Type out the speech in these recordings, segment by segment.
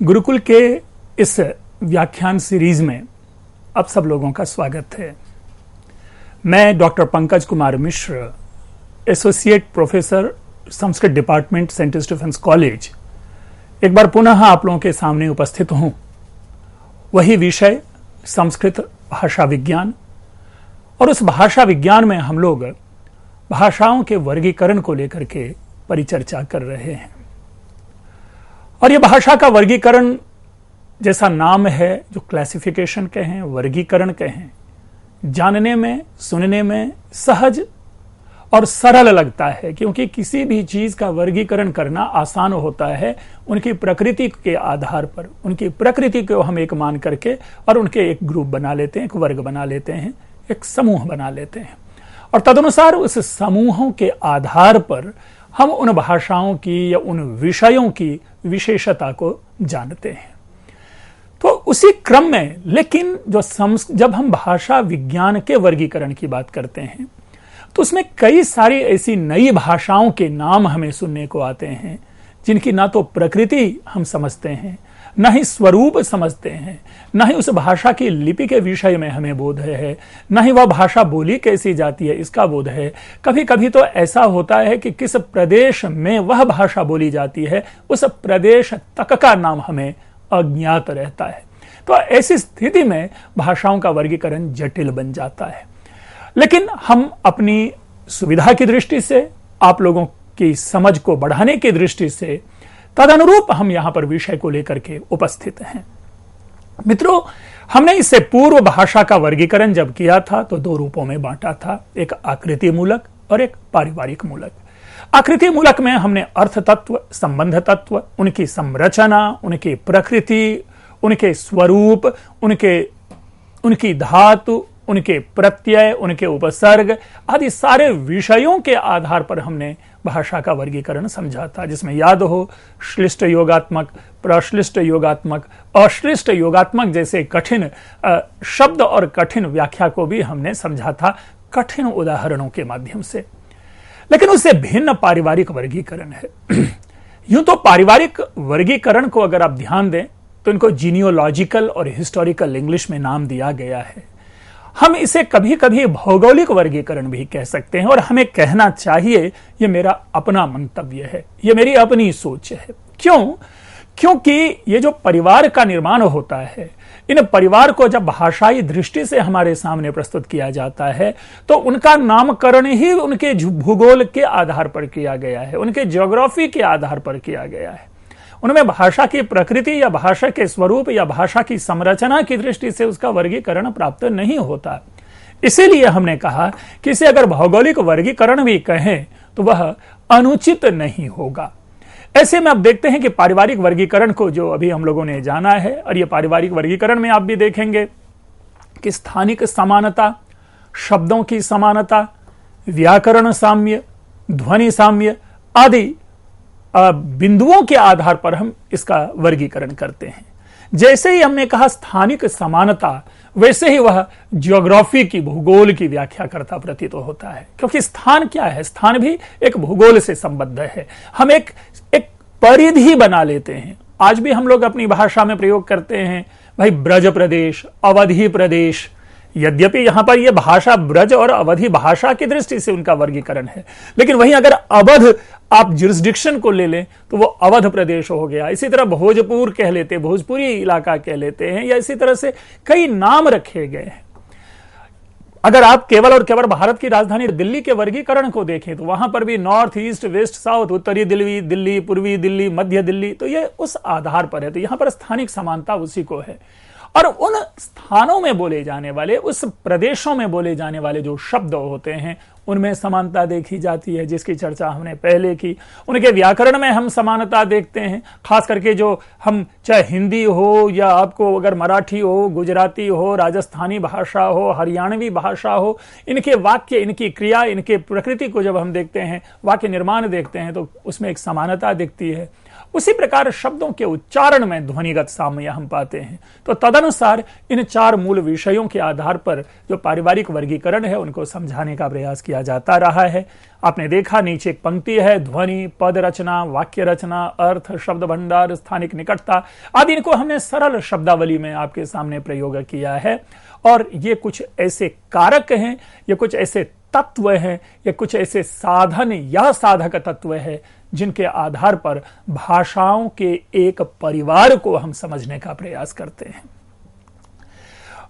गुरुकुल के इस व्याख्यान सीरीज में आप सब लोगों का स्वागत है। मैं doctor Pankaj Kumar Mishra, associate professor, Sanskrit department, Saint Stephen's college, एक बार पुनः आप लोगों के सामने उपस्थित हूं। वही विषय संस्कृत भाषा विज्ञान, और उस भाषा विज्ञान में हम लोग भाषाओं के वर्गीकरण को लेकर के परिचर्चा कर रहे हैं। और यह भाषा का वर्गीकरण जैसा नाम है, जो क्लासिफिकेशन कहें, वर्गीकरण कहें, जानने में, सुनने में सहज और सरल लगता है, क्योंकि किसी भी चीज का वर्गीकरण करना आसान होता है उनकी प्रकृति के आधार पर। उनकी प्रकृति को हम एक मान करके और उनके एक ग्रुप बना लेते हैं, एक वर्ग बना लेते हैं, एक समूह बना लेते हैं, और तदनुसार उस समूहों के आधार पर हम उन भाषाओं की या उन विषयों की विशेषता को जानते हैं। तो उसी क्रम में, लेकिन जब हम भाषा विज्ञान के वर्गीकरण की बात करते हैं तो उसमें कई सारी ऐसी नई भाषाओं के नाम हमें सुनने को आते हैं जिनकी ना तो प्रकृति हम समझते हैं, न ही स्वरूप समझते हैं, न ही उस भाषा की लिपि के विषय में हमें बोध है, न ही वह भाषा बोली कैसी जाती है इसका बोध है। कभी कभी तो ऐसा होता है कि किस प्रदेश में वह भाषा बोली जाती है उस प्रदेश तक का नाम हमें अज्ञात रहता है। तो ऐसी स्थिति में भाषाओं का वर्गीकरण जटिल बन जाता है। लेकिन हम अपनी सुविधा की दृष्टि से, आप लोगों की समझ को बढ़ाने की दृष्टि से, तदनुरूप हम यहां पर विषय को लेकर के उपस्थित हैं। मित्रों, हमने इससे पूर्व भाषा का वर्गीकरण जब किया था तो दो रूपों में बांटा था, एक आकृति मूलक और एक पारिवारिक मूलक। आकृति मूलक में हमने अर्थ तत्व, संबंध तत्व, उनकी संरचना, उनकी प्रकृति, उनके स्वरूप, उनकी धातु, उनके प्रत्यय, उनके उपसर्ग आदि सारे विषयों के आधार पर हमने भाषा का वर्गीकरण समझा था, जिसमें याद हो श्लिष्ट योगात्मक, प्रश्लिष्ट योगात्मक, अश्लिष्ट योगात्मक जैसे कठिन शब्द और कठिन व्याख्या को भी हमने समझा था कठिन उदाहरणों के माध्यम से। लेकिन उससे भिन्न पारिवारिक वर्गीकरण है। यूं तो पारिवारिक वर्गीकरण को अगर आप ध्यान दें तो इनको जीनियोलॉजिकल और हिस्टोरिकल इंग्लिश में नाम दिया गया है। हम इसे कभी कभी भौगोलिक वर्गीकरण भी कह सकते हैं, और हमें कहना चाहिए ये मेरा अपना मंतव्य है, ये मेरी अपनी सोच है। क्यों? क्योंकि ये जो परिवार का निर्माण होता है, इन परिवार को जब भाषाई दृष्टि से हमारे सामने प्रस्तुत किया जाता है तो उनका नामकरण ही उनके भूगोल के आधार पर किया गया है, उनके ज्योग्राफी के आधार पर किया गया है। उनमें भाषा की प्रकृति या भाषा के स्वरूप या भाषा की संरचना की दृष्टि से उसका वर्गीकरण प्राप्त नहीं होता। इसीलिए हमने कहा कि इसे अगर भौगोलिक वर्गीकरण भी कहें तो वह अनुचित नहीं होगा। ऐसे में अब देखते हैं कि पारिवारिक वर्गीकरण को जो अभी हम लोगों ने जाना है, और ये पारिवारिक वर्गीकरण में आप भी देखेंगे कि स्थानिक समानता, शब्दों की समानता, व्याकरण साम्य, ध्वनि साम्य आदि बिंदुओं के आधार पर हम इसका वर्गीकरण करते हैं। जैसे ही हमने कहा स्थानिक समानता, वैसे ही वह ज्योग्राफी की, भूगोल की व्याख्या करता प्रतीत होता है, क्योंकि स्थान क्या है? स्थान भी एक भूगोल से संबद्ध है। हम एक परिधि बना लेते हैं। आज भी हम लोग अपनी भाषा में प्रयोग करते हैं, भाई ब्रज प्रदेश, अवधि प्रदेश। यद्यपि यहां पर यह भाषा ब्रज और अवधि भाषा की दृष्टि से उनका वर्गीकरण है, लेकिन वहीं अगर अवध आप जुरिस्डिक्शन को ले लें तो वो अवध प्रदेश हो गया। इसी तरह भोजपुर कह लेते, भोजपुरी इलाका कह लेते हैं, या इसी तरह से कई नाम रखे गए हैं। अगर आप केवल और केवल भारत की राजधानी दिल्ली के वर्गीकरण को देखें तो वहां पर भी नॉर्थ, ईस्ट, वेस्ट, साउथ, उत्तरी दिल्ली, पूर्वी दिल्ली, मध्य दिल्ली, तो ये उस आधार पर है। तो यहां पर स्थानिक समानता उसी को है। और उन स्थानों में बोले जाने वाले, उस प्रदेशों में बोले जाने वाले जो शब्द होते हैं उनमें समानता देखी जाती है, जिसकी चर्चा हमने पहले की। उनके व्याकरण में हम समानता देखते हैं, खास करके जो हम, चाहे हिंदी हो या आपको अगर मराठी हो, गुजराती हो, राजस्थानी भाषा हो, हरियाणवी भाषा हो, इनके वाक्य, इनकी क्रिया, इनके प्रकृति को जब हम देखते हैं, वाक्य निर्माण देखते हैं तो उसमें एक समानता दिखती है। उसी प्रकार शब्दों के उच्चारण में ध्वनिगत साम्य हम पाते हैं। तो तदनुसार इन 4 मूल विषयों के आधार पर जो पारिवारिक वर्गीकरण है उनको समझाने का प्रयास किया जाता रहा है। आपने देखा नीचे एक पंक्ति है, ध्वनि, पद रचना, वाक्य रचना, अर्थ, शब्द भंडार, स्थानिक निकटता आदि इनको हमने सरल शब्दावली में आपके सामने प्रयोग किया है। और ये कुछ ऐसे कारक हैं, ये कुछ ऐसे तत्व हैं, ये कुछ ऐसे साधन या साधक तत्व है जिनके आधार पर भाषाओं के एक परिवार को हम समझने का प्रयास करते हैं।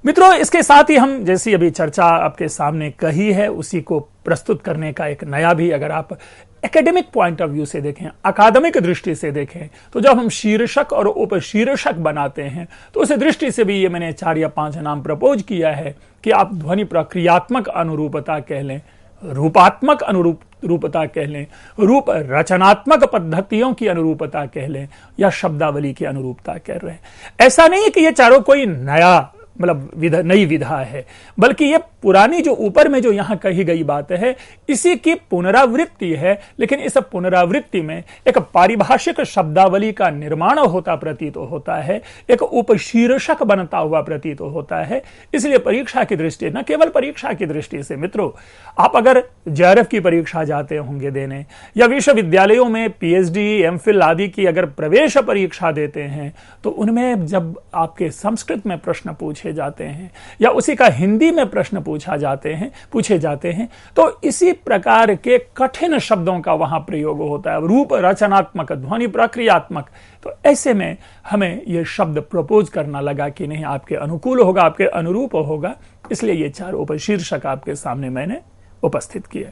मित्रों, इसके साथ ही हम जैसी अभी चर्चा आपके सामने कही है उसी को प्रस्तुत करने का एक नया भी, अगर आप एकेडमिक पॉइंट ऑफ व्यू से देखें, अकादमिक दृष्टि से देखें, तो जब हम शीर्षक और उपशीर्षक बनाते हैं तो उस दृष्टि से भी ये मैंने 4 या 5 नाम प्रपोज किया है कि आप ध्वनि प्रक्रियात्मक अनुरूपता कह लें, रूपात्मक अनुरूपता कह लें, रूप रचनात्मक पद्धतियों की अनुरूपता कह लें, या शब्दावली की अनुरूपता कह रहे हैं। ऐसा नहीं है कि ये चारों कोई नया नई विधा है, बल्कि ये पुरानी जो ऊपर में जो यहां कही गई बात है इसी की पुनरावृत्ति है। लेकिन इस पुनरावृत्ति में एक पारिभाषिक शब्दावली का निर्माण होता प्रतीत होता है, एक उपशीर्षक बनता हुआ प्रतीत होता है। इसलिए परीक्षा की दृष्टि, न केवल परीक्षा की दृष्टि से मित्रों, आप अगर जेआरएफ की परीक्षा जाते होंगे देने, या विश्वविद्यालयों में पीएचडी, एमफिल आदि की अगर प्रवेश परीक्षा देते हैं, तो उनमें जब आपके संस्कृत में प्रश्न पूछे जाते हैं या उसी का हिंदी में प्रश्न पूछे जाते हैं तो इसी प्रकार के कठिन शब्दों का वहां प्रयोग होता है, रूप रचनात्मक, ध्वनि प्रक्रियात्मक। तो ऐसे में हमें यह शब्द प्रपोज करना लगा कि नहीं, आपके अनुकूल होगा, आपके अनुरूप होगा, इसलिए ये 4 उपशीर्षक आपके सामने मैंने उपस्थित किए।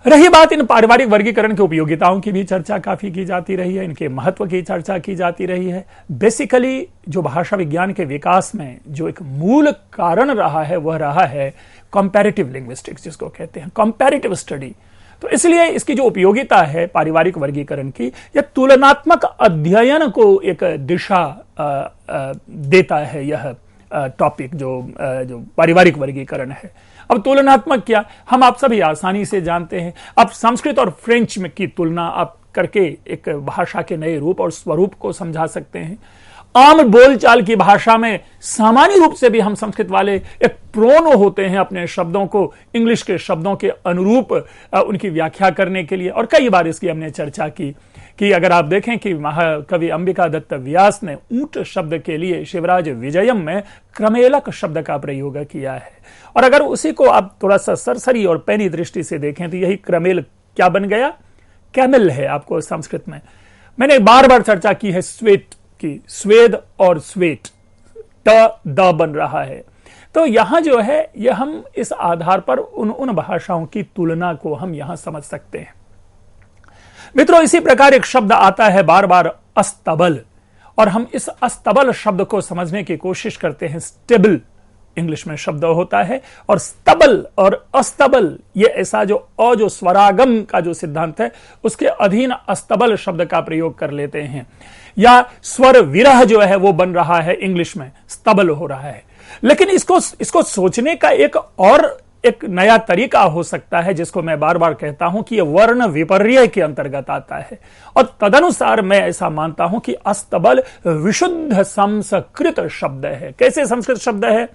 रही बात इन पारिवारिक वर्गीकरण की उपयोगिताओं की भी चर्चा काफी की जाती रही है, इनके महत्व की चर्चा की जाती रही है। बेसिकली जो भाषा विज्ञान के विकास में जो एक मूल कारण रहा है वह रहा है कंपैरेटिव लिंग्विस्टिक्स, जिसको कहते हैं कंपैरेटिव स्टडी। तो इसलिए इसकी जो उपयोगिता है पारिवारिक वर्गीकरण की, यह तुलनात्मक अध्ययन को एक दिशा देता है। यह टॉपिक जो पारिवारिक वर्गीकरण है, अब तुलनात्मक क्या, हम आप सभी आसानी से जानते हैं। अब संस्कृत और फ्रेंच में की तुलना आप करके एक भाषा के नए रूप और स्वरूप को समझा सकते हैं। आम बोलचाल की भाषा में सामान्य रूप से भी हम संस्कृत वाले एक प्रोन होते हैं अपने शब्दों को इंग्लिश के शब्दों के अनुरूप उनकी व्याख्या करने के लिए। और कई बार इसकी हमने चर्चा की कि अगर आप देखें कि महाकवि अंबिका दत्त व्यास ने ऊंट शब्द के लिए शिवराज विजयम में क्रमेलक शब्द का प्रयोग किया है, और अगर उसी को आप थोड़ा सा सरसरी और पैनी दृष्टि से देखें तो यही क्रमेल क्या बन गया, कैमल है। आपको संस्कृत में मैंने बार बार चर्चा की है स्वेट की, स्वेद और स्वेट द बन रहा है। तो यहां जो है यह हम इस आधार पर उन भाषाओं की तुलना को हम यहां समझ सकते हैं। मित्रों, इसी प्रकार एक शब्द आता है बार बार अस्तबल, और हम इस अस्तबल शब्द को समझने की कोशिश करते हैं। स्टेबल इंग्लिश में शब्द होता है, और स्तबल और अस्तबल ये ऐसा जो स्वरागम का जो सिद्धांत है उसके अधीन अस्तबल शब्द का प्रयोग कर लेते हैं, या स्वर विरह जो है वो बन रहा है इंग्लिश में, स्तबल हो रहा है। लेकिन इसको सोचने का एक नया तरीका हो सकता है, जिसको मैं बार बार कहता हूं कि यह वर्ण विपर्यय के अंतर्गत आता है। और तदनुसार मैं ऐसा मानता हूं कि अस्तबल विशुद्ध संस्कृत शब्द है। कैसे संस्कृत शब्द है?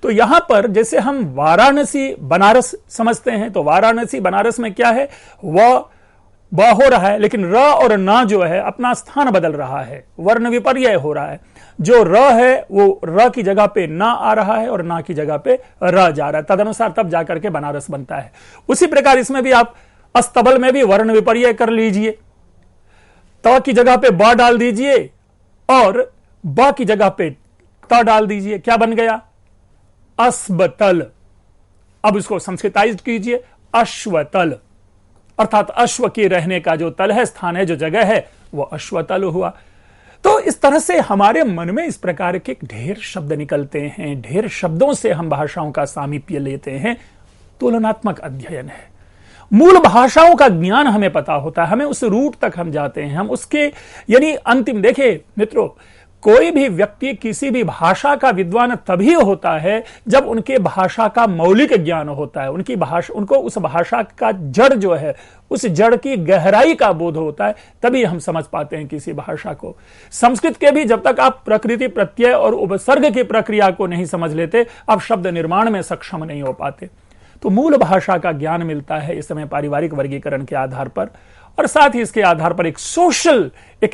तो यहां पर जैसे हम वाराणसी बनारस समझते हैं, तो वाराणसी बनारस में क्या है, व हो रहा है, लेकिन र और न जो है अपना स्थान बदल रहा है, वर्ण विपर्यय हो रहा है। जो र है वो र की जगह पे न आ रहा है और न की जगह पे र जा रहा है, तदनुसार तब जाकर के बनारस बनता है। उसी प्रकार इसमें भी आप अस्तबल में भी वर्ण विपर्यय कर लीजिए, त की जगह पे ब डाल दीजिए और ब की जगह पे त डाल दीजिए, क्या बन गया, अस्बतल। अब इसको संस्कृताइज्ड कीजिए, अश्वतल, अर्थात अश्व के रहने का जो तल है, स्थान है, जो जगह है, वो अश्वतल हुआ। तो इस तरह से हमारे मन में इस प्रकार के ढेर शब्द निकलते हैं, ढेर शब्दों से हम भाषाओं का सामीप्य लेते हैं। तुलनात्मक अध्ययन है, मूल भाषाओं का ज्ञान हमें पता होता है, हमें उस रूट तक हम जाते हैं, हम उसके यानी अंतिम। देखिए मित्रों, कोई भी व्यक्ति किसी भी भाषा का विद्वान तभी होता है जब उनके भाषा का मौलिक ज्ञान होता है, उनकी भाषा, उनको उस भाषा का जड़ जो है, उस जड़ की गहराई का बोध होता है, तभी हम समझ पाते हैं किसी भाषा को। संस्कृत के भी जब तक आप प्रकृति प्रत्यय और उपसर्ग की प्रक्रिया को नहीं समझ लेते, आप शब्द निर्माण में सक्षम नहीं हो पाते। तो मूल भाषा का ज्ञान मिलता है इस समय पारिवारिक वर्गीकरण के आधार पर, और साथ ही इसके आधार पर एक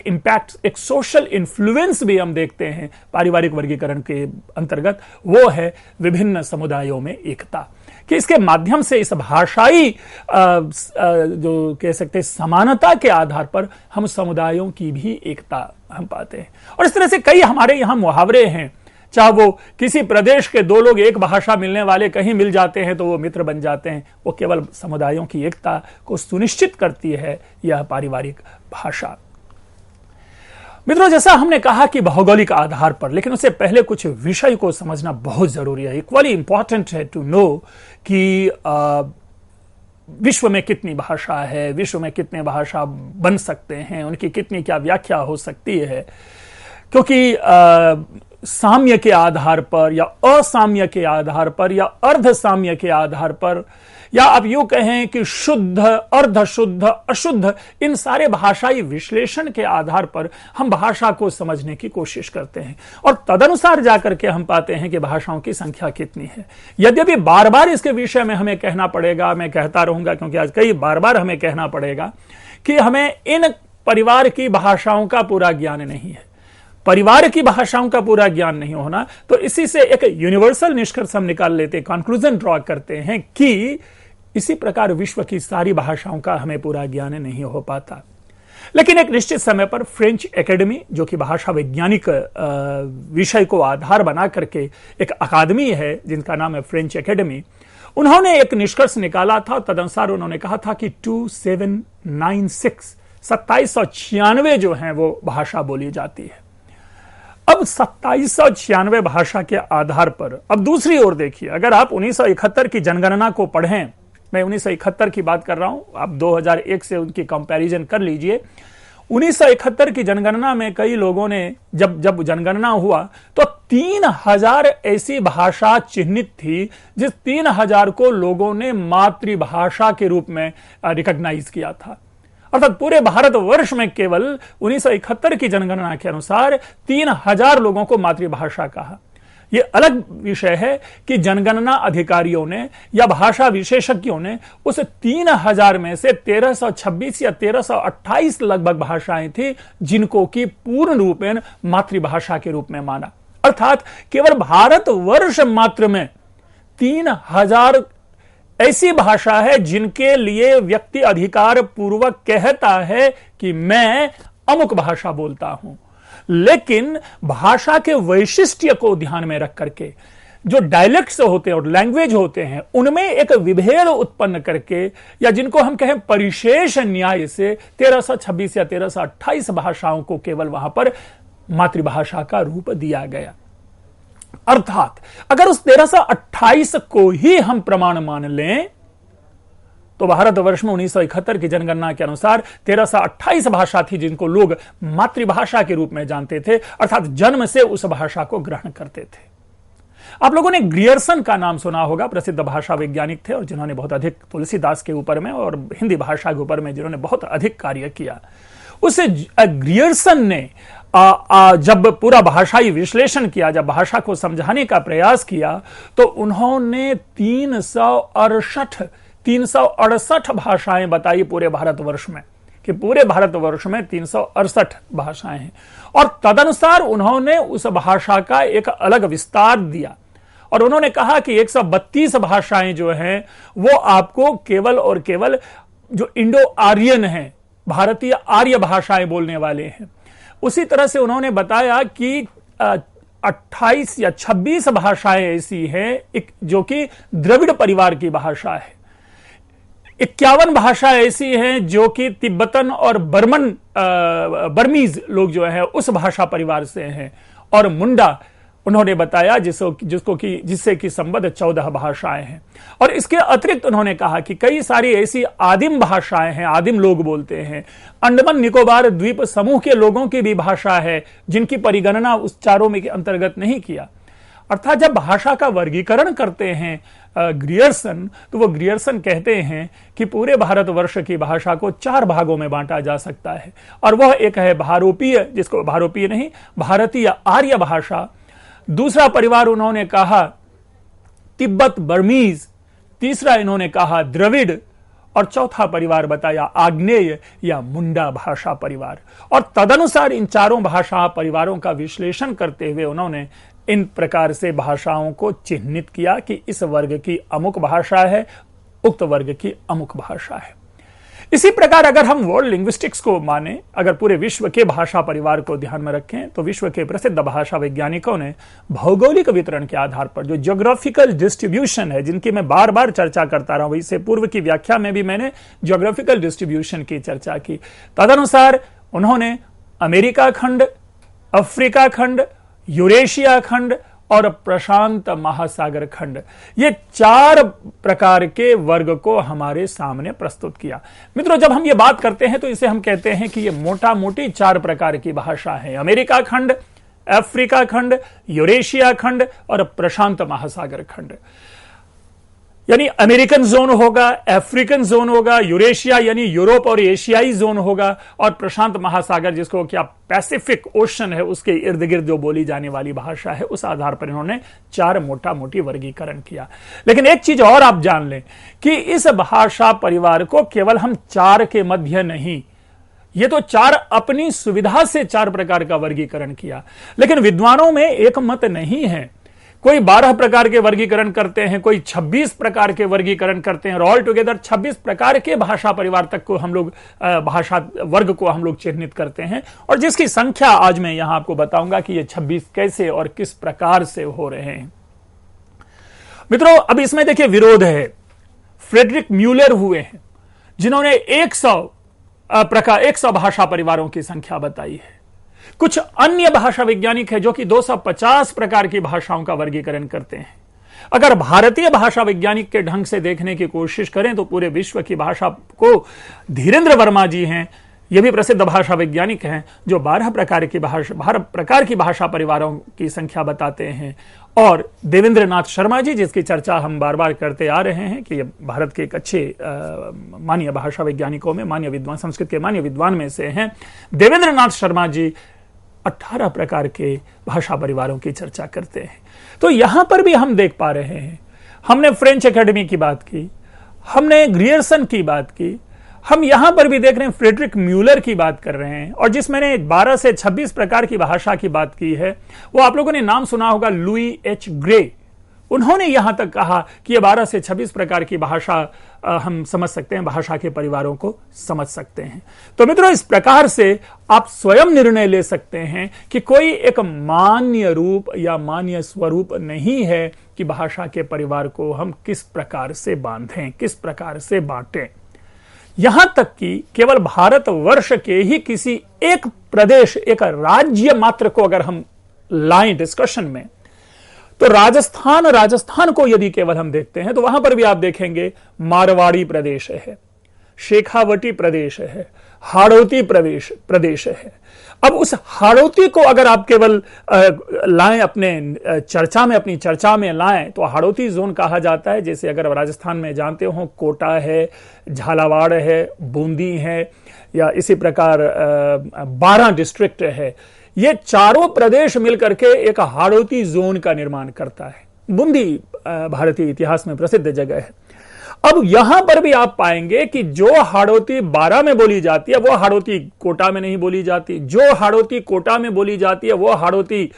इंपैक्ट, एक सोशल इन्फ्लुएंस भी हम देखते हैं पारिवारिक वर्गीकरण के अंतर्गत। वो है विभिन्न समुदायों में एकता, कि इसके माध्यम से इस भाषाई जो कह सकते हैं समानता के आधार पर हम समुदायों की भी एकता हम पाते हैं। और इस तरह से कई हमारे यहां मुहावरे हैं, चाहे वो किसी प्रदेश के दो लोग एक भाषा मिलने वाले कहीं मिल जाते हैं तो वो मित्र बन जाते हैं, वो केवल समुदायों की एकता को सुनिश्चित करती है यह पारिवारिक भाषा। मित्रों, जैसा हमने कहा कि भौगोलिक आधार पर, लेकिन उससे पहले कुछ विषय को समझना बहुत जरूरी है। इक्वली इंपॉर्टेंट है टू नो कि विश्व में कितनी भाषा है, विश्व में कितने भाषा बन सकते हैं, उनकी कितनी क्या व्याख्या हो सकती है, क्योंकि साम्य के आधार पर या असाम्य के आधार पर या अर्ध साम्य के आधार पर, या आप यूं कहें कि शुद्ध, अर्ध शुद्ध, अशुद्ध, इन सारे भाषाई विश्लेषण के आधार पर हम भाषा को समझने की कोशिश करते हैं, और तदनुसार जाकर के हम पाते हैं कि भाषाओं की संख्या कितनी है। यद्यपि बार बार इसके विषय में हमें कहना पड़ेगा, मैं कहता रहूंगा क्योंकि आज कई बार बार हमें कहना पड़ेगा कि हमें इन परिवार की भाषाओं का पूरा ज्ञान नहीं है, परिवार की भाषाओं का पूरा ज्ञान नहीं होना। तो इसी से एक यूनिवर्सल निष्कर्ष हम निकाल लेते हैं, कंक्लूजन ड्रॉ करते हैं कि इसी प्रकार विश्व की सारी भाषाओं का हमें पूरा ज्ञान नहीं हो पाता। लेकिन एक निश्चित समय पर फ्रेंच एकेडमी, जो कि भाषा वैज्ञानिक विषय को आधार बना करके एक अकादमी है जिनका नाम है फ्रेंच एकेडमी, उन्होंने एक निष्कर्ष निकाला था। तदनुसार उन्होंने कहा था कि 2796 जो है वो भाषा बोली जाती है। अब 2796 भाषा के आधार पर अब दूसरी ओर देखिए, अगर आप 1971 की जनगणना को पढ़ें, मैं 1971 की बात कर रहा हूं, आप 2001 से उनकी कंपैरिजन कर लीजिए। 1971 की जनगणना में कई लोगों ने जब जनगणना हुआ तो 3000 ऐसी भाषा चिन्हित थी जिस 3000 को लोगों ने मातृभाषा के रूप में रिकॉग्नाइज किया था। अर्थात पूरे भारतवर्ष में केवल 1971 की जनगणना के अनुसार 3000 लोगों को मातृभाषा कहा। यह अलग विषय है कि जनगणना अधिकारियों ने या भाषा विशेषज्ञों ने उस 3000 में से 1326 या 1328 लगभग भाषाएं थी जिनको कि पूर्ण रूपेण मातृभाषा के रूप में माना। अर्थात केवल भारतवर्ष मात्र में 3000 ऐसी भाषा है जिनके लिए व्यक्ति अधिकार पूर्वक कहता है कि मैं अमुक भाषा बोलता हूं। लेकिन भाषा के वैशिष्ट्य को ध्यान में रख करके जो डायलेक्ट्स होते हैं और लैंग्वेज होते हैं, उनमें एक विभेद उत्पन्न करके, या जिनको हम कहें परिशेष न्याय से 1326 या 1328 भाषाओं को केवल वहां पर मातृभाषा का रूप दिया गया। अर्थात अगर उस 1328 को ही हम प्रमाण मान लें तो भारतवर्ष में 1971 की जनगणना के अनुसार 1328 भाषा थी जिनको लोग मातृभाषा के रूप में जानते थे, अर्थात जन्म से उस भाषा को ग्रहण करते थे। आप लोगों ने ग्रियर्सन का नाम सुना होगा, प्रसिद्ध भाषा वैज्ञानिक थे और जिन्होंने बहुत अधिक तुलसीदास के ऊपर में और हिंदी भाषा के ऊपर में जिन्होंने बहुत अधिक कार्य किया। उसे ग्रियर्सन ने जब पूरा भाषाई विश्लेषण किया, जब भाषा को समझाने का प्रयास किया, तो उन्होंने 368 भाषाएं बताई पूरे भारतवर्ष में, कि पूरे भारतवर्ष में 368 भाषाएं हैं। और तदनुसार उन्होंने उस भाषा का एक अलग विस्तार दिया और उन्होंने कहा कि 132 भाषाएं जो हैं वो आपको केवल और केवल जो इंडो आर्यन हैं, भारतीय आर्य भाषाएं बोलने वाले हैं। उसी तरह से उन्होंने बताया कि 28 या 26 भाषाएं ऐसी हैं जो कि द्रविड़ परिवार की भाषा है। 51 भाषा ऐसी हैं जो कि तिब्बतन और बर्मीज लोग जो है उस भाषा परिवार से हैं, और मुंडा उन्होंने बताया जिससे कि संबद्ध 14 भाषाएं हैं। और इसके अतिरिक्त उन्होंने कहा कि कई सारी ऐसी आदिम भाषाएं हैं, आदिम लोग बोलते हैं, अंडमान निकोबार द्वीप समूह के लोगों की भी भाषा है जिनकी परिगणना उस चारों में के अंतर्गत नहीं किया। अर्थात जब भाषा का वर्गीकरण करते हैं ग्रियर्सन, तो वो ग्रियर्सन कहते हैं कि पूरे भारतवर्ष की भाषा को 4 भागों में बांटा जा सकता है, और वह एक है भारतीय आर्य भाषा। दूसरा परिवार उन्होंने कहा तिब्बत बर्मीज, तीसरा इन्होंने कहा द्रविड़, और चौथा परिवार बताया आग्नेय या मुंडा भाषा परिवार। और तदनुसार इन चारों भाषा परिवारों का विश्लेषण करते हुए उन्होंने इन प्रकार से भाषाओं को चिन्हित किया कि इस वर्ग की अमुक भाषा है, उक्त वर्ग की अमुक भाषा है। इसी प्रकार अगर हम वर्ल्ड लिंग्विस्टिक्स को माने, अगर पूरे विश्व के भाषा परिवार को ध्यान में रखें, तो विश्व के प्रसिद्ध भाषा वैज्ञानिकों ने भौगोलिक वितरण के आधार पर जो ज्योग्राफिकल डिस्ट्रीब्यूशन है, जिनकी मैं बार बार चर्चा करता रहा हूं, इससे पूर्व की व्याख्या में भी मैंने ज्योग्राफिकल डिस्ट्रीब्यूशन की चर्चा की, तदनुसार उन्होंने अमेरिका खंड, अफ्रीका खंड, यूरेशिया खंड और प्रशांत महासागर खंड, ये 4 प्रकार के वर्ग को हमारे सामने प्रस्तुत किया। मित्रों, जब हम ये बात करते हैं तो इसे हम कहते हैं कि ये मोटा मोटी 4 प्रकार की भाषा है, अमेरिका खंड, अफ्रीका खंड, यूरेशिया खंड और प्रशांत महासागर खंड। यानी अमेरिकन जोन होगा, अफ्रीकन जोन होगा, यूरेशिया यानी यूरोप और एशियाई जोन होगा, और प्रशांत महासागर जिसको क्या पैसिफिक ओशन है उसके इर्द गिर्द जो बोली जाने वाली भाषा है, उस आधार पर इन्होंने 4 मोटा मोटी वर्गीकरण किया। लेकिन एक चीज और आप जान लें कि इस भाषा परिवार को केवल हम 4 के मध्य नहीं, ये तो 4 अपनी सुविधा से 4 प्रकार का वर्गीकरण किया, लेकिन विद्वानों में एक मत नहीं है। कोई 12 प्रकार के वर्गीकरण करते हैं, कोई 26 प्रकार के वर्गीकरण करते हैं, और ऑल टुगेदर 26 प्रकार के भाषा परिवार तक को हम लोग भाषा वर्ग को हम लोग चिन्हित करते हैं, और जिसकी संख्या आज मैं यहां आपको बताऊंगा कि ये 26 कैसे और किस प्रकार से हो रहे हैं। मित्रों, अब इसमें देखिए विरोध है। फ्रेडरिक म्यूलर हुए हैं जिन्होंने 100 भाषा परिवारों की संख्या बताई है। कुछ अन्य भाषा वैज्ञानिक है जो कि 250 प्रकार की भाषाओं का वर्गीकरण करते हैं। अगर भारतीय भाषा वैज्ञानिक के ढंग से देखने की कोशिश करें तो पूरे विश्व की भाषा को धीरेन्द्र वर्मा जी हैं, ये भी प्रसिद्ध भाषा वैज्ञानिक हैं, जो 12 प्रकार की भाषा परिवारों की संख्या बताते हैं। और देवेंद्र नाथ शर्मा जी, जिसकी चर्चा हम बार बार करते आ रहे हैं कि ये भारत के एक अच्छे मान्य भाषा वैज्ञानिकों में, मान्य विद्वान, संस्कृत के मान्य विद्वान में से हैं। देवेंद्र नाथ शर्मा जी 18 प्रकार के भाषा परिवारों की चर्चा करते हैं। तो यहां पर भी हम देख पा रहे हैं, हमने फ्रेंच एकेडमी की बात की, हमने ग्रियर्सन की बात की, हम यहां पर भी देख रहे हैं फ्रेडरिक म्यूलर की बात कर रहे हैं, और जिस मैंने 12 से 26 प्रकार की भाषा की बात की है वो आप लोगों ने नाम सुना होगा, लुई एच ग्रे। उन्होंने यहां तक कहा कि ये 12 से 26 प्रकार की भाषा हम समझ सकते हैं, भाषा के परिवारों को समझ सकते हैं। तो मित्रों, इस प्रकार से आप स्वयं निर्णय ले सकते हैं कि कोई एक मान्य रूप या मान्य स्वरूप नहीं है कि भाषा के परिवार को हम किस प्रकार से बांधें, किस प्रकार से बांटें। यहां तक कि केवल भारतवर्ष के ही किसी एक प्रदेश, एक राज्य मात्र को अगर हम लाएं डिस्कशन में, तो राजस्थान को यदि केवल हम देखते हैं तो वहां पर भी आप देखेंगे मारवाड़ी प्रदेश है, शेखावटी प्रदेश है, हाड़ौती प्रदेश है। अब उस हाड़ौती को अगर आप केवल लाएं अपने चर्चा में, अपनी चर्चा में लाएं, तो हाड़ौती जोन कहा जाता है। जैसे अगर राजस्थान में जानते हो कोटा है, झालावाड़ है, बूंदी है, या इसी प्रकार 12 डिस्ट्रिक्ट है, ये चारों प्रदेश मिलकर के एक हाड़ौती जोन का निर्माण करता है। बूंदी भारतीय इतिहास में प्रसिद्ध जगह है। अब यहां पर भी आप पाएंगे कि जो हाड़ौती 12 में बोली जाती है वो हाड़ौती कोटा में नहीं बोली जाती, जो हाड़ौती कोटा में बोली जाती है वो हाड़ौती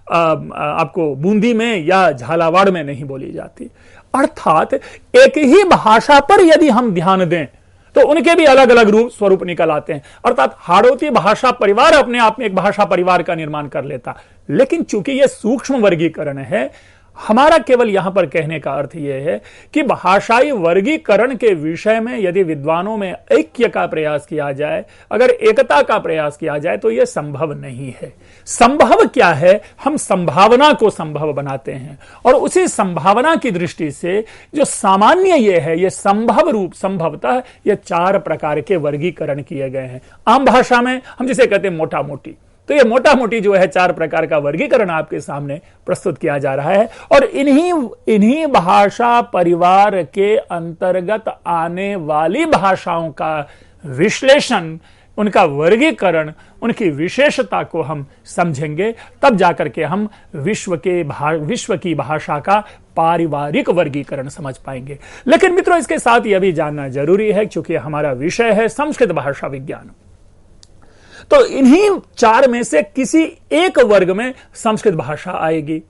आपको बूंदी में या झालावाड़ में नहीं बोली जाती। अर्थात एक ही भाषा पर यदि हम ध्यान दें तो उनके भी अलग अलग रूप स्वरूप निकल आते हैं। अर्थात हाड़ौती भाषा परिवार अपने आप में एक भाषा परिवार का निर्माण कर लेता, लेकिन चूंकि यह सूक्ष्म वर्गीकरण है, हमारा केवल यहां पर कहने का अर्थ यह है कि भाषाई वर्गीकरण के विषय में यदि विद्वानों में ऐक्य का प्रयास किया जाए, अगर एकता का प्रयास किया जाए, तो यह संभव नहीं है। संभव क्या है? हम संभावना को संभव बनाते हैं और उसी संभावना की दृष्टि से जो सामान्य ये है, ये संभव रूप, संभवतः ये 4 प्रकार के वर्गीकरण किए गए हैं। आम भाषा में हम जिसे कहते हैं मोटा मोटी, तो ये मोटा मोटी जो है 4 प्रकार का वर्गीकरण आपके सामने प्रस्तुत किया जा रहा है और इन्हीं भाषा परिवार के अंतर्गत आने वाली भाषाओं का विश्लेषण, उनका वर्गीकरण, उनकी विशेषता को हम समझेंगे, तब जाकर के हम विश्व की भाषा का पारिवारिक वर्गीकरण समझ पाएंगे। लेकिन मित्रों, इसके साथ यह भी जानना जरूरी है, क्योंकि हमारा विषय है संस्कृत भाषा विज्ञान, तो इन्हीं 4 में से किसी एक वर्ग में संस्कृत भाषा आएगी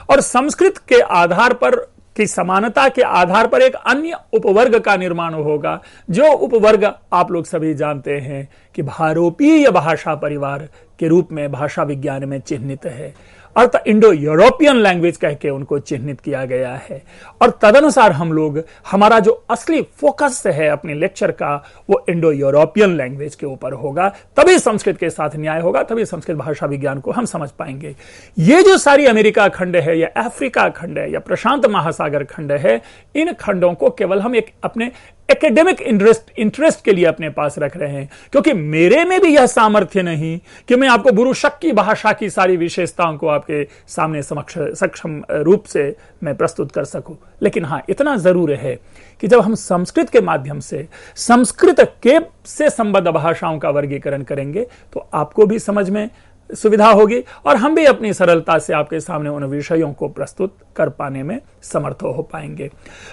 और संस्कृत के आधार पर की समानता के आधार पर एक अन्य उपवर्ग का निर्माण होगा, जो उपवर्ग आप लोग सभी जानते हैं कि भारोपीय भाषा परिवार के रूप में भाषा विज्ञान में चिन्हित है, अर्थात इंडो यूरोपियन लैंग्वेज कह के उनको चिन्हित किया गया है। और तदनुसार हम लोग, हमारा जो असली फोकस है अपने लेक्चर का, वो इंडो यूरोपियन लैंग्वेज के ऊपर होगा, तभी संस्कृत के साथ न्याय होगा, तभी संस्कृत भाषा विज्ञान को हम समझ पाएंगे। ये जो सारी अमेरिका खंड है या अफ्रीका खंड है या प्रशांत महासागर खंड है, इन खंडों को केवल हम एक अपने एकेडमिक इंटरेस्ट के लिए अपने पास रख रहे हैं, क्योंकि मेरे में भी यह सामर्थ्य नहीं कि मैं आपको बुरुशक की भाषा की सारी विशेषताओं को आपके सामने सक्षम रूप से मैं प्रस्तुत कर सकूं। लेकिन हां, इतना जरूर है कि जब हम संस्कृत के माध्यम से संस्कृत के से संबद्ध भाषाओं का वर्गीकरण करेंगे, तो आपको भी समझ में सुविधा होगी और हम भी अपनी सरलता से आपके सामने उन विषयों को प्रस्तुत कर पाने में समर्थ हो पाएंगे।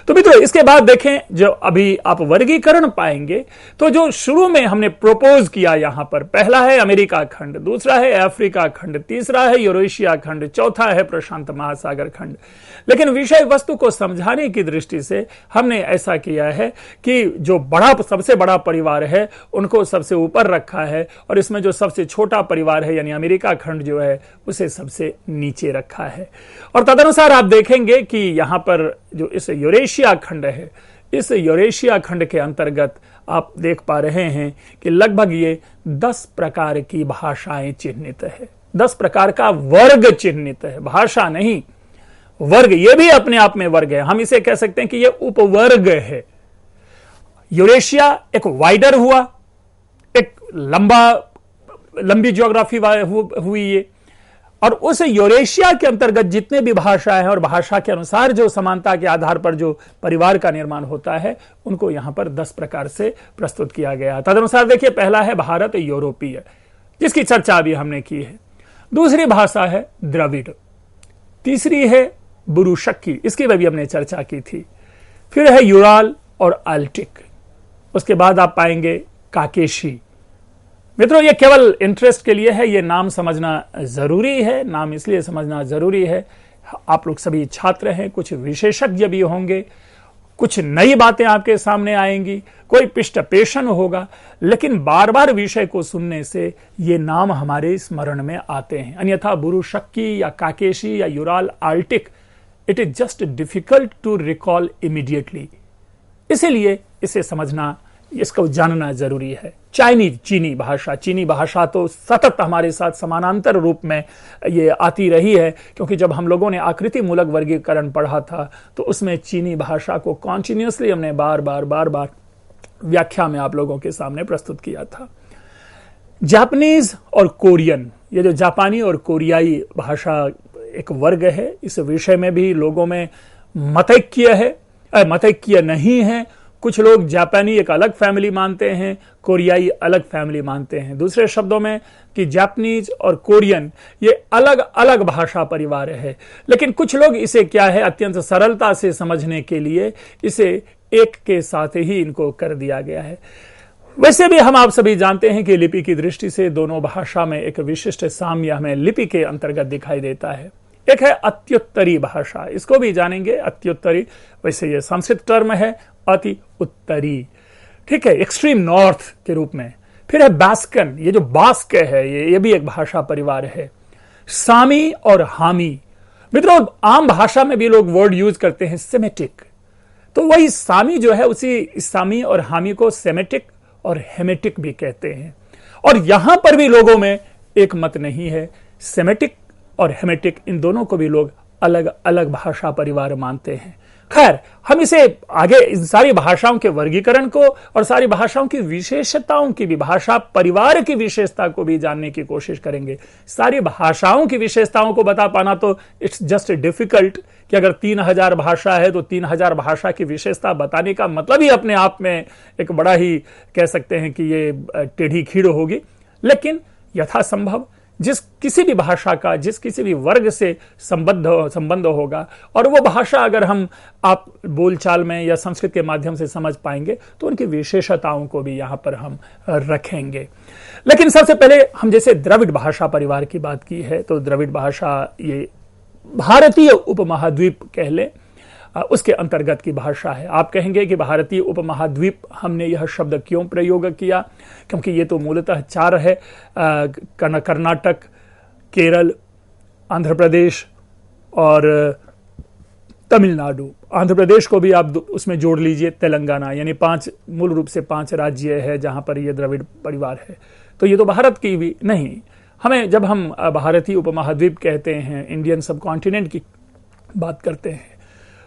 तो मित्रों, इसके बाद देखें, जो अभी आप वर्गीकरण पाएंगे, तो जो शुरू में हमने प्रोपोज किया यहां पर, पहला है अमेरिका खंड, दूसरा है अफ्रीका खंड, तीसरा है यूरेशिया खंड, चौथा है प्रशांत महासागर खंड। लेकिन विषय वस्तु को समझाने की दृष्टि से हमने ऐसा किया है कि जो सबसे बड़ा परिवार है उनको सबसे ऊपर रखा है और इसमें जो सबसे छोटा परिवार है यानी अमेरिका खंड जो है उसे सबसे नीचे रखा है। और तदनुसार आप देखेंगे कि यहां पर जो इस यूरेशिया खंड है, इस यूरेशिया खंड के अंतर्गत आप देख पा रहे हैं कि लगभग ये 10 प्रकार की भाषाएं चिन्हित है, 10 प्रकार का वर्ग चिन्हित है, भाषा नहीं, वर्ग। ये भी अपने आप में वर्ग है, हम इसे कह सकते हैं कि ये उपवर्ग है। यूरेशिया एक वाइडर हुआ, एक लंबी ज्योग्राफी हुई ये, और उस यूरेशिया के अंतर्गत जितने भी भाषाएं हैं और भाषा के अनुसार जो समानता के आधार पर जो परिवार का निर्माण होता है, उनको यहां पर 10 प्रकार से प्रस्तुत किया गया। तदनुसार देखिए, पहला है भारत यूरोपीय, जिसकी चर्चा अभी हमने की है। दूसरी भाषा है द्रविड़, तीसरी है बुरुशक्की, इसकी भी हमने चर्चा की थी। फिर है यूराल और आल्टिक, उसके बाद आप पाएंगे काकेशी। मित्रों, ये केवल इंटरेस्ट के लिए है, ये नाम समझना जरूरी है। नाम इसलिए समझना जरूरी है, आप लोग सभी छात्र हैं, कुछ विशेषज्ञ भी होंगे, कुछ नई बातें आपके सामने आएंगी, कोई पृष्ठपेषण होगा, लेकिन बार बार विषय को सुनने से ये नाम हमारे स्मरण में आते हैं। अन्यथा बुरुशक्की या काकेशी या Ural Altaic, it is just difficult to recall immediately, इसीलिए इसे समझना, इसको जानना जरूरी है। चीनी भाषा तो सतत हमारे साथ समानांतर रूप में ये आती रही है, क्योंकि जब हम लोगों ने आकृति मूलक वर्गीकरण पढ़ा था तो उसमें चीनी भाषा को कॉन्टिन्यूसली हमने बार बार व्याख्या में आप लोगों के सामने प्रस्तुत किया था। जापानीज और कोरियन, ये जो जापानी और कोरियाई भाषा एक वर्ग है, इस विषय में भी लोगों में मतैक्य है, मतैक्य नहीं है। कुछ लोग जापानी एक अलग फैमिली मानते हैं, कोरियाई अलग फैमिली मानते हैं। दूसरे शब्दों में कि जापानीज और कोरियन ये अलग अलग भाषा परिवार है, लेकिन कुछ लोग इसे क्या है, अत्यंत सरलता से समझने के लिए इसे एक के साथ ही इनको कर दिया गया है। वैसे भी हम आप सभी जानते हैं कि लिपि की दृष्टि से दोनों भाषा में एक विशिष्ट साम्य हमें लिपि के अंतर्गत दिखाई देता है। एक है अत्युत्तरी भाषा, इसको भी जानेंगे, अत्युत्तरी, वैसे ये संस्कृत टर्म है, अति उत्तरी, ठीक है, एक्सट्रीम नॉर्थ के रूप में। फिर है बास्कन, ये जो बास्क है, ये भी एक भाषा परिवार है। सामी और हामी, मित्रों, आम भाषा में भी लोग वर्ड यूज करते हैं सेमेटिक, तो वही सामी जो है उसी सामी और हामी को सेमेटिक और हेमेटिक भी कहते हैं। और यहां पर भी लोगों में एक मत नहीं है। सेमेटिक और हेमेटिक इन दोनों को भी लोग अलग अलग भाषा परिवार मानते हैं। खैर, हम इसे आगे इन सारी भाषाओं के वर्गीकरण को और सारी भाषाओं की विशेषताओं की भी, भाषा परिवार की विशेषता को भी जानने की कोशिश करेंगे। सारी भाषाओं की विशेषताओं को बता पाना तो इट्स जस्ट डिफिकल्ट कि अगर 3000 भाषा है तो 3000 भाषा की विशेषता बताने का मतलब ही अपने आप में एक बड़ा ही कह सकते हैं कि ये टेढ़ी खीड़ होगी। लेकिन यथासंभव जिस किसी भी भाषा का जिस किसी भी वर्ग से संबंध होगा और वो भाषा अगर हम आप बोलचाल में या संस्कृत के माध्यम से समझ पाएंगे तो उनकी विशेषताओं को भी यहां पर हम रखेंगे। लेकिन सबसे पहले हम जैसे द्रविड़ भाषा परिवार की बात की है, तो द्रविड़ भाषा ये भारतीय उपमहाद्वीप कह ले उसके अंतर्गत की भाषा है। आप कहेंगे कि भारतीय उपमहाद्वीप हमने यह शब्द क्यों प्रयोग किया, क्योंकि ये तो मूलतः 4 है, कर्नाटक, केरल, आंध्र प्रदेश और तमिलनाडु। आंध्र प्रदेश को भी आप उसमें जोड़ लीजिए, तेलंगाना, यानी 5 मूल रूप से 5 राज्य है जहां पर यह द्रविड़ परिवार है। तो ये तो भारत की भी नहीं, हमें जब हम भारतीय उपमहाद्वीप कहते हैं, इंडियन सब कॉन्टिनेंट की बात करते हैं,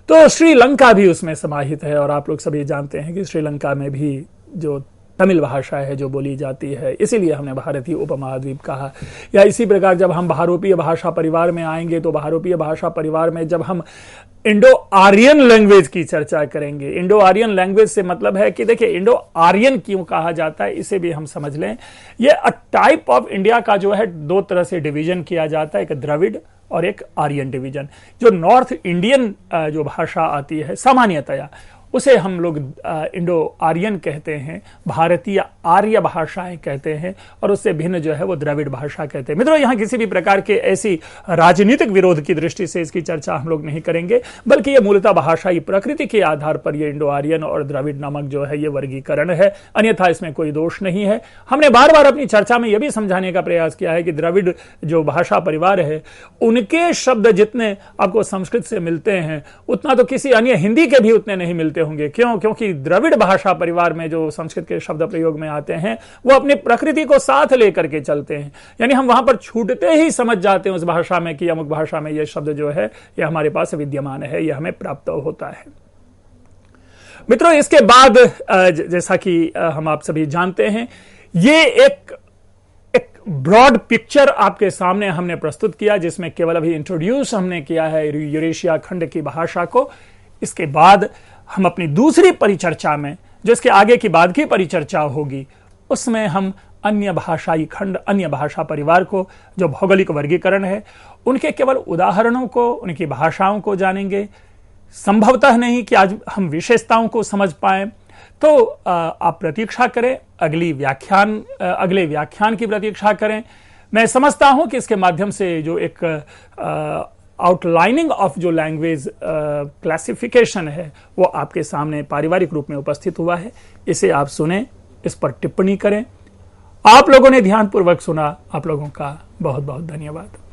तो श्रीलंका भी उसमें समाहित है। और आप लोग सभी जानते हैं कि श्रीलंका में भी जो तमिल भाषा है जो बोली जाती है, इसीलिए हमने भारतीय उपमहाद्वीप कहा। या इसी प्रकार जब हम बहुरूपीय भाषा परिवार में आएंगे तो बहुरूपीय भाषा परिवार में जब हम इंडो आर्यन लैंग्वेज की चर्चा करेंगे, इंडो आर्यन लैंग्वेज से मतलब है कि देखिए इंडो आर्यन क्यों कहा जाता है इसे भी हम समझ लें। ये अ टाइप ऑफ इंडिया का जो है 2 तरह से डिवीजन किया जाता है, एक द्रविड़ और एक आर्यन डिवीजन। जो नॉर्थ इंडियन जो भाषा आती है सामान्यतया उसे हम लोग इंडो आर्यन कहते हैं, भारतीय आर्य भाषाएं कहते हैं, और उससे भिन्न जो है वो द्रविड़ भाषा कहते हैं। मित्रों, यहाँ किसी भी प्रकार के ऐसी राजनीतिक विरोध की दृष्टि से इसकी चर्चा हम लोग नहीं करेंगे, बल्कि ये मूलतः भाषाई प्रकृति के आधार पर ये इंडो आर्यन और द्रविड़ नामक जो है ये वर्गीकरण है, अन्यथा इसमें कोई दोष नहीं है। हमने बार बार अपनी चर्चा में यह भी समझाने का प्रयास किया है कि द्रविड़ जो भाषा परिवार है उनके शब्द जितने आपको संस्कृत से मिलते हैं उतना तो किसी अन्य हिंदी के भी उतने नहीं मिलते होंगे। क्यों? क्योंकि द्रविड़ भाषा परिवार में जो संस्कृत के शब्द प्रयोग में आते हैं वो अपनी प्रकृति को साथ लेकर के चलते हैं, यानी हम वहां पर छूटते ही समझ जाते हैं उस भाषा में कि अमुक भाषा में यह शब्द जो है यह हमारे पास विद्यमान है, यह हमें प्राप्त होता है। मित्रों, इसके बाद जैसा कि हम आप सभी जानते हैं, ये एक ब्रॉड पिक्चर आपके सामने हमने प्रस्तुत किया जिसमें केवल अभी इंट्रोड्यूस हमने किया है यूरेशिया खंड की भाषा को। इसके बाद हम अपनी दूसरी परिचर्चा में, जो इसके आगे की बाद की परिचर्चा होगी, उसमें हम अन्य भाषाई खंड, अन्य भाषा परिवार को जो भौगोलिक वर्गीकरण है उनके केवल उदाहरणों को, उनकी भाषाओं को जानेंगे। संभवतः नहीं कि आज हम विशेषताओं को समझ पाए, तो आप प्रतीक्षा करें, अगले व्याख्यान की प्रतीक्षा करें। मैं समझता हूं कि इसके माध्यम से जो एक आउटलाइनिंग ऑफ जो लैंग्वेज क्लासिफिकेशन है वो आपके सामने पारिवारिक रूप में उपस्थित हुआ है। इसे आप सुने, इस पर टिप्पणी करें। आप लोगों ने ध्यानपूर्वक सुना, आप लोगों का बहुत बहुत धन्यवाद।